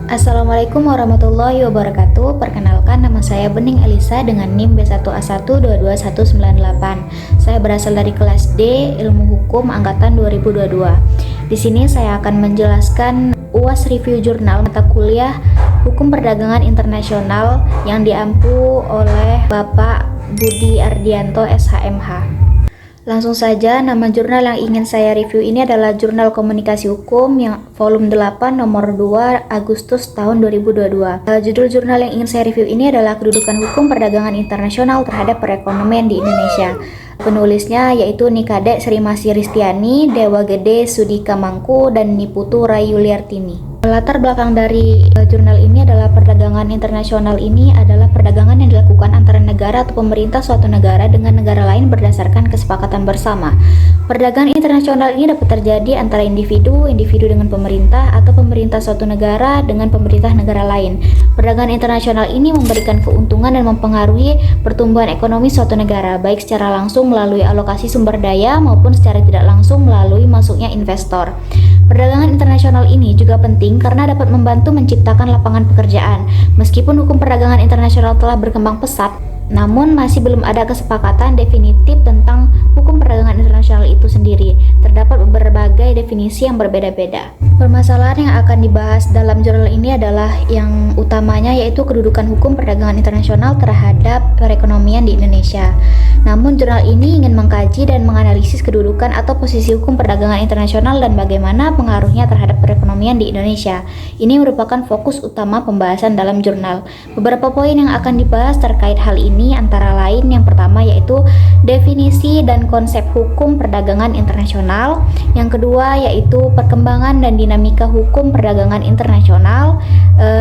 Assalamualaikum warahmatullahi wabarakatuh. Perkenalkan, nama saya Bening Elisa dengan NIM B1A1222198. Saya berasal dari kelas D Ilmu Hukum angkatan 2022. Di sini saya akan menjelaskan UAS review jurnal mata kuliah Hukum Perdagangan Internasional yang diampu oleh Bapak Budi Ardianto SHMH. Langsung saja, nama jurnal yang ingin saya review ini adalah Jurnal Komunikasi Hukum yang volume 8 nomor 2 Agustus tahun 2022. Judul jurnal yang ingin saya review ini adalah Kedudukan Hukum Perdagangan Internasional Terhadap Perekonomian di Indonesia. Penulisnya yaitu Nikade Srimasi Ristiani, Dewa Gede Sudika Mangku, dan Niputu Rayuliartini. Latar belakang dari jurnal ini adalah perdagangan internasional ini adalah perdagangan yang dilakukan antara negara atau pemerintah suatu negara dengan negara lain berdasarkan kesepakatan bersama. Perdagangan internasional ini dapat terjadi antara individu dengan pemerintah, atau pemerintah suatu negara dengan pemerintah negara lain. Perdagangan internasional ini memberikan keuntungan dan mempengaruhi pertumbuhan ekonomi suatu negara, baik secara langsung melalui alokasi sumber daya maupun secara tidak langsung melalui masuknya investor. Perdagangan internasional ini juga penting karena dapat membantu menciptakan lapangan pekerjaan. Meskipun hukum perdagangan internasional telah berkembang pesat, namun masih belum ada kesepakatan definitif tentang hukum perdagangan internasional itu sendiri. Terdapat berbagai definisi yang berbeda-beda. Permasalahan yang akan dibahas dalam jurnal ini adalah yang utamanya yaitu kedudukan hukum perdagangan internasional terhadap perekonomian di Indonesia. Namun jurnal ini ingin mengkaji dan menganalisis kedudukan atau posisi hukum perdagangan internasional dan bagaimana pengaruhnya terhadap perekonomian di Indonesia. Ini merupakan fokus utama pembahasan dalam jurnal. Beberapa poin yang akan dibahas terkait hal ini antara lain yang pertama yaitu definisi dan konsep hukum perdagangan internasional. Yang kedua yaitu perkembangan dan dinamika hukum perdagangan internasional.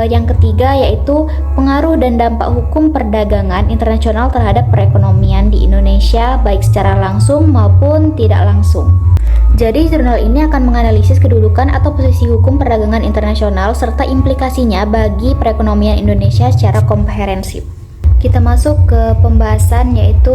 Yang ketiga yaitu pengaruh dan dampak hukum perdagangan internasional terhadap perekonomian di Indonesia baik secara langsung maupun tidak langsung. Jadi jurnal ini akan menganalisis kedudukan atau posisi hukum perdagangan internasional serta implikasinya bagi perekonomian Indonesia secara komprehensif. Kita masuk ke pembahasan yaitu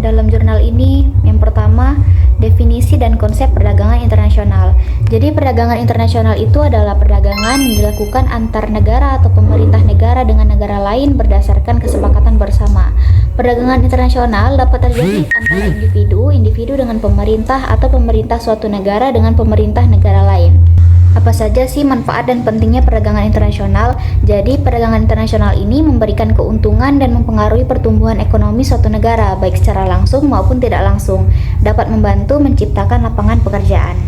dalam jurnal ini yang pertama definisi dan konsep perdagangan internasional. Jadi perdagangan internasional itu adalah perdagangan yang dilakukan antar negara atau pemerintah negara dengan negara lain berdasarkan kesepakatan bersama. Perdagangan internasional dapat terjadi antara individu dengan pemerintah atau pemerintah suatu negara dengan pemerintah negara lain. Apa saja sih manfaat dan pentingnya perdagangan internasional? Jadi, perdagangan internasional ini memberikan keuntungan dan mempengaruhi pertumbuhan ekonomi suatu negara, baik secara langsung maupun tidak langsung, dapat membantu menciptakan lapangan pekerjaan.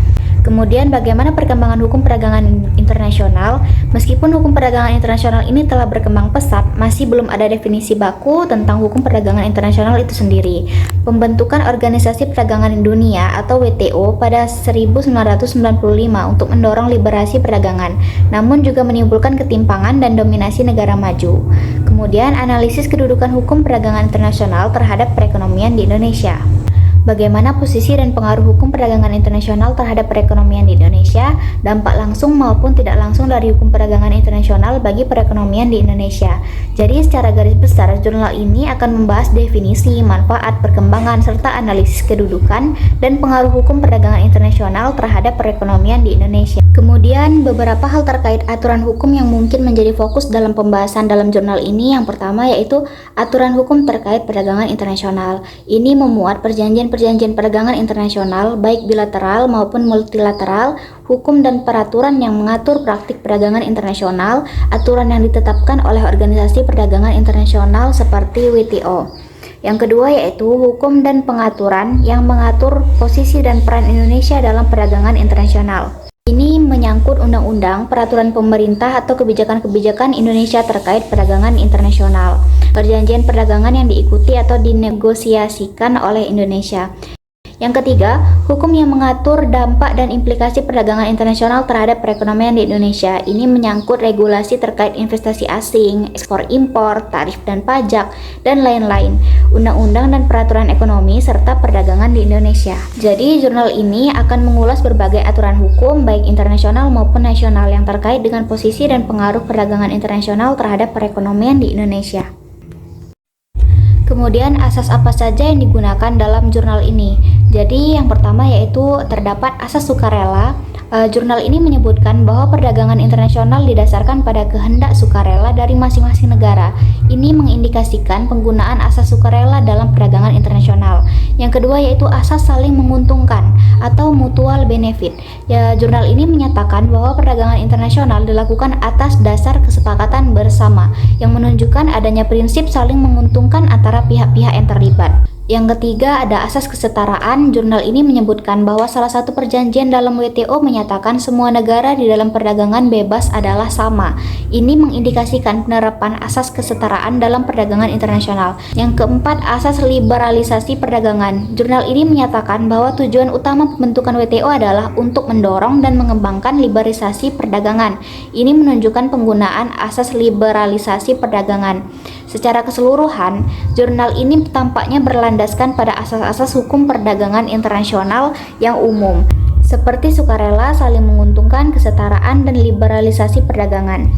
Kemudian bagaimana perkembangan hukum perdagangan internasional? Meskipun hukum perdagangan internasional ini telah berkembang pesat, masih belum ada definisi baku tentang hukum perdagangan internasional itu sendiri. Pembentukan Organisasi Perdagangan Dunia atau WTO pada 1995 untuk mendorong liberasi perdagangan, namun juga menimbulkan ketimpangan dan dominasi negara maju. Kemudian analisis kedudukan hukum perdagangan internasional terhadap perekonomian di Indonesia. Bagaimana posisi dan pengaruh hukum perdagangan internasional terhadap perekonomian di Indonesia, dampak langsung maupun tidak langsung dari hukum perdagangan internasional bagi perekonomian di Indonesia. Jadi secara garis besar, jurnal ini akan membahas definisi, manfaat, perkembangan, serta analisis kedudukan dan pengaruh hukum perdagangan internasional terhadap perekonomian di Indonesia. Kemudian beberapa hal terkait aturan hukum yang mungkin menjadi fokus dalam pembahasan dalam jurnal ini. Yang pertama yaitu aturan hukum terkait perdagangan internasional. Ini memuat perjanjian perdagangan internasional baik bilateral maupun multilateral, hukum dan peraturan yang mengatur praktik perdagangan internasional, aturan yang ditetapkan oleh organisasi perdagangan internasional seperti WTO. Yang kedua yaitu hukum dan pengaturan yang mengatur posisi dan peran Indonesia dalam perdagangan internasional. Ini menyangkut undang-undang, peraturan pemerintah atau kebijakan-kebijakan Indonesia terkait perdagangan internasional, perjanjian perdagangan yang diikuti atau dinegosiasikan oleh Indonesia. Yang ketiga, hukum yang mengatur dampak dan implikasi perdagangan internasional terhadap perekonomian di Indonesia. Ini menyangkut regulasi terkait investasi asing, ekspor impor, tarif dan pajak, dan lain-lain, undang-undang dan peraturan ekonomi, serta perdagangan di Indonesia. Jadi, jurnal ini akan mengulas berbagai aturan hukum, baik internasional maupun nasional, yang terkait dengan posisi dan pengaruh perdagangan internasional terhadap perekonomian di Indonesia. Kemudian asas apa saja yang digunakan dalam jurnal ini? Jadi yang pertama yaitu terdapat asas sukarela. Jurnal ini menyebutkan bahwa perdagangan internasional didasarkan pada kehendak sukarela dari masing-masing negara. Ini mengindikasikan penggunaan asas sukarela dalam perdagangan internasional. Yang kedua yaitu asas saling menguntungkan atau mutual benefit. Jurnal ini menyatakan bahwa perdagangan internasional dilakukan atas dasar kesepakatan bersama yang menunjukkan adanya prinsip saling menguntungkan antara pihak-pihak yang terlibat. Yang ketiga ada asas kesetaraan. Jurnal ini menyebutkan bahwa salah satu perjanjian dalam WTO menyatakan semua negara di dalam perdagangan bebas adalah sama. Ini mengindikasikan penerapan asas kesetaraan dalam perdagangan internasional. Yang keempat, asas liberalisasi perdagangan. Jurnal ini menyatakan bahwa tujuan utama pembentukan WTO adalah untuk mendorong dan mengembangkan liberalisasi perdagangan. Ini menunjukkan penggunaan asas liberalisasi perdagangan. Secara keseluruhan, jurnal ini tampaknya berlandaskan pada asas-asas hukum perdagangan internasional yang umum, seperti sukarela, saling menguntungkan, kesetaraan, dan liberalisasi perdagangan.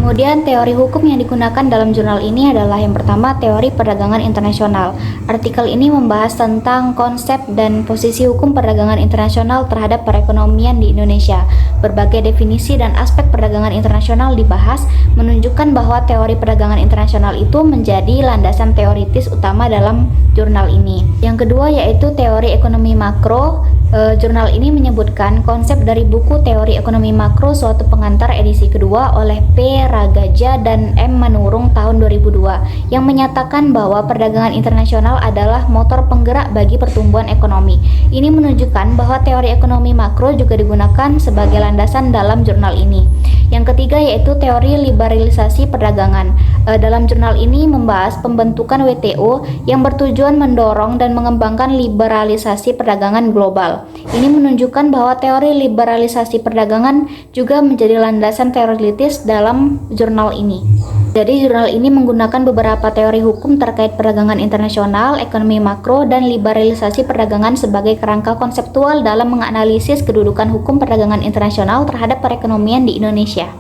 Kemudian teori hukum yang digunakan dalam jurnal ini adalah yang pertama teori perdagangan internasional. Artikel ini membahas tentang konsep dan posisi hukum perdagangan internasional terhadap perekonomian di Indonesia. Berbagai definisi dan aspek perdagangan internasional dibahas, menunjukkan bahwa teori perdagangan internasional itu menjadi landasan teoritis utama dalam jurnal ini. Yang kedua yaitu teori ekonomi makro. Jurnal ini menyebutkan konsep dari buku Teori Ekonomi Makro Suatu Pengantar edisi kedua oleh P. Ragaja dan M. Manurung tahun 2002 yang menyatakan bahwa perdagangan internasional adalah motor penggerak bagi pertumbuhan ekonomi. Ini menunjukkan bahwa teori ekonomi makro juga digunakan sebagai landasan dalam jurnal ini. Yang ketiga yaitu teori liberalisasi perdagangan. Dalam jurnal ini membahas pembentukan WTO yang bertujuan mendorong dan mengembangkan liberalisasi perdagangan global. Ini menunjukkan bahwa teori liberalisasi perdagangan juga menjadi landasan teoritis dalam jurnal ini. Jadi jurnal ini menggunakan beberapa teori hukum terkait perdagangan internasional, ekonomi makro, dan liberalisasi perdagangan sebagai kerangka konseptual dalam menganalisis kedudukan hukum perdagangan internasional terhadap perekonomian di Indonesia.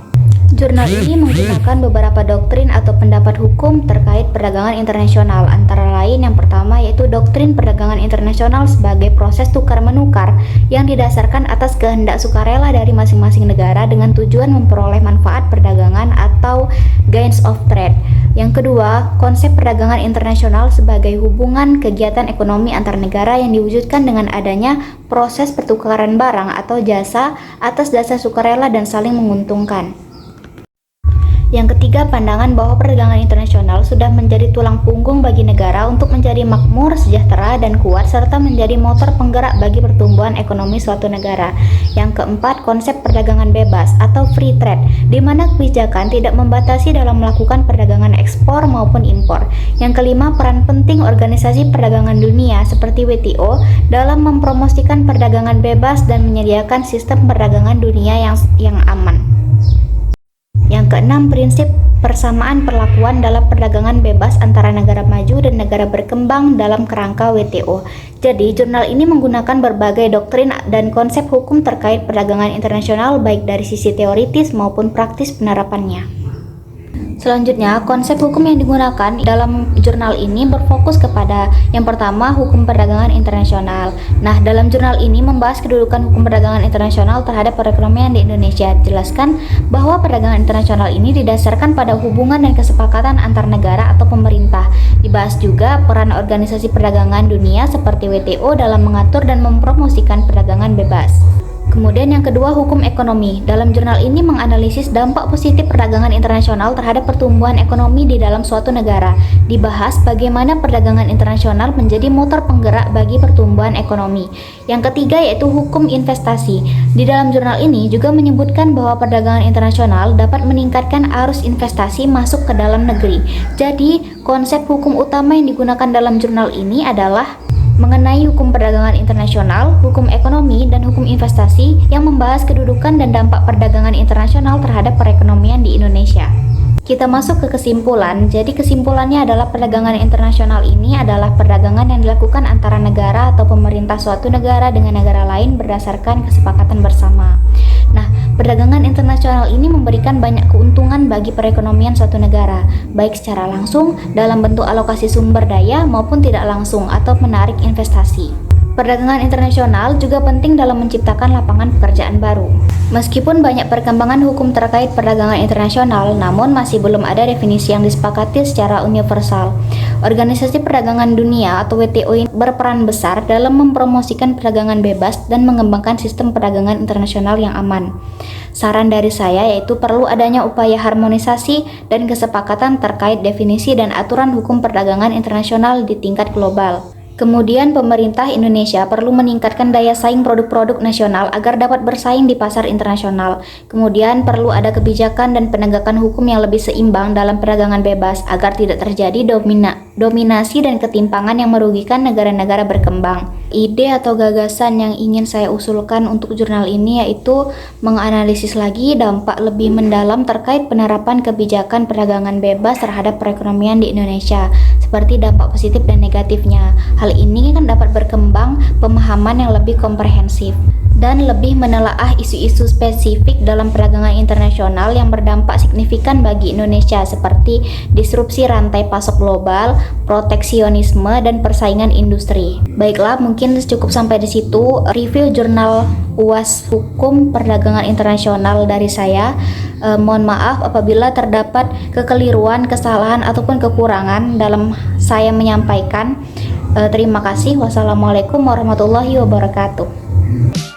Jurnal ini menggunakan beberapa doktrin atau pendapat hukum terkait perdagangan internasional, antara lain yang pertama yaitu doktrin perdagangan internasional sebagai proses tukar-menukar yang didasarkan atas kehendak sukarela dari masing-masing negara dengan tujuan memperoleh manfaat perdagangan atau gains of trade. Yang kedua, konsep perdagangan internasional sebagai hubungan kegiatan ekonomi antar negara yang diwujudkan dengan adanya proses pertukaran barang atau jasa atas dasar sukarela dan saling menguntungkan. Yang ketiga, pandangan bahwa perdagangan internasional sudah menjadi tulang punggung bagi negara untuk menjadi makmur, sejahtera, dan kuat, serta menjadi motor penggerak bagi pertumbuhan ekonomi suatu negara. Yang keempat, konsep perdagangan bebas atau free trade, di mana kebijakan tidak membatasi dalam melakukan perdagangan ekspor maupun impor. Yang kelima, peran penting organisasi perdagangan dunia seperti WTO dalam mempromosikan perdagangan bebas dan menyediakan sistem perdagangan dunia yang aman. Yang keenam, prinsip persamaan perlakuan dalam perdagangan bebas antara negara maju dan negara berkembang dalam kerangka WTO. Jadi, jurnal ini menggunakan berbagai doktrin dan konsep hukum terkait perdagangan internasional baik dari sisi teoritis maupun praktis penerapannya. Selanjutnya, konsep hukum yang digunakan dalam jurnal ini berfokus kepada yang pertama, hukum perdagangan internasional. Nah, dalam jurnal ini membahas kedudukan hukum perdagangan internasional terhadap perekonomian di Indonesia. Jelaskan bahwa perdagangan internasional ini didasarkan pada hubungan dan kesepakatan antar negara atau pemerintah. Dibahas juga peran organisasi perdagangan dunia seperti WTO dalam mengatur dan mempromosikan perdagangan bebas. Kemudian yang kedua, hukum ekonomi. Dalam jurnal ini menganalisis dampak positif perdagangan internasional terhadap pertumbuhan ekonomi di dalam suatu negara. Dibahas bagaimana perdagangan internasional menjadi motor penggerak bagi pertumbuhan ekonomi. Yang ketiga yaitu hukum investasi. Di dalam jurnal ini juga menyebutkan bahwa perdagangan internasional dapat meningkatkan arus investasi masuk ke dalam negeri. Jadi, konsep hukum utama yang digunakan dalam jurnal ini adalah mengenai hukum perdagangan internasional, hukum ekonomi, dan hukum investasi yang membahas kedudukan dan dampak perdagangan internasional terhadap perekonomian di Indonesia. Kita masuk ke kesimpulan. Jadi kesimpulannya adalah perdagangan internasional ini adalah perdagangan yang dilakukan antara negara atau pemerintah suatu negara dengan negara lain berdasarkan kesepakatan bersama. Nah, perdagangan internasional ini memberikan banyak keuntungan bagi perekonomian suatu negara, baik secara langsung dalam bentuk alokasi sumber daya maupun tidak langsung atau menarik investasi. Perdagangan internasional juga penting dalam menciptakan lapangan pekerjaan baru. Meskipun banyak perkembangan hukum terkait perdagangan internasional, namun masih belum ada definisi yang disepakati secara universal. Organisasi Perdagangan Dunia atau WTO ini berperan besar dalam mempromosikan perdagangan bebas dan mengembangkan sistem perdagangan internasional yang aman. Saran dari saya yaitu perlu adanya upaya harmonisasi dan kesepakatan terkait definisi dan aturan hukum perdagangan internasional di tingkat global. Kemudian pemerintah Indonesia perlu meningkatkan daya saing produk-produk nasional agar dapat bersaing di pasar internasional. Kemudian perlu ada kebijakan dan penegakan hukum yang lebih seimbang dalam perdagangan bebas agar tidak terjadi dominasi dan ketimpangan yang merugikan negara-negara berkembang. Ide atau gagasan yang ingin saya usulkan untuk jurnal ini yaitu menganalisis lagi dampak lebih mendalam terkait penerapan kebijakan perdagangan bebas terhadap perekonomian di Indonesia, seperti dampak positif dan negatifnya. Hal ini kan dapat berkembang pemahaman yang lebih komprehensif dan lebih menelaah isu-isu spesifik dalam perdagangan internasional yang berdampak signifikan bagi Indonesia seperti disrupsi rantai pasok global, proteksionisme, dan persaingan industri. Baiklah, mungkin cukup sampai di situ review jurnal UAS Hukum Perdagangan Internasional dari saya. Mohon maaf apabila terdapat kekeliruan, kesalahan, ataupun kekurangan dalam saya menyampaikan. Terima kasih. Wassalamualaikum warahmatullahi wabarakatuh.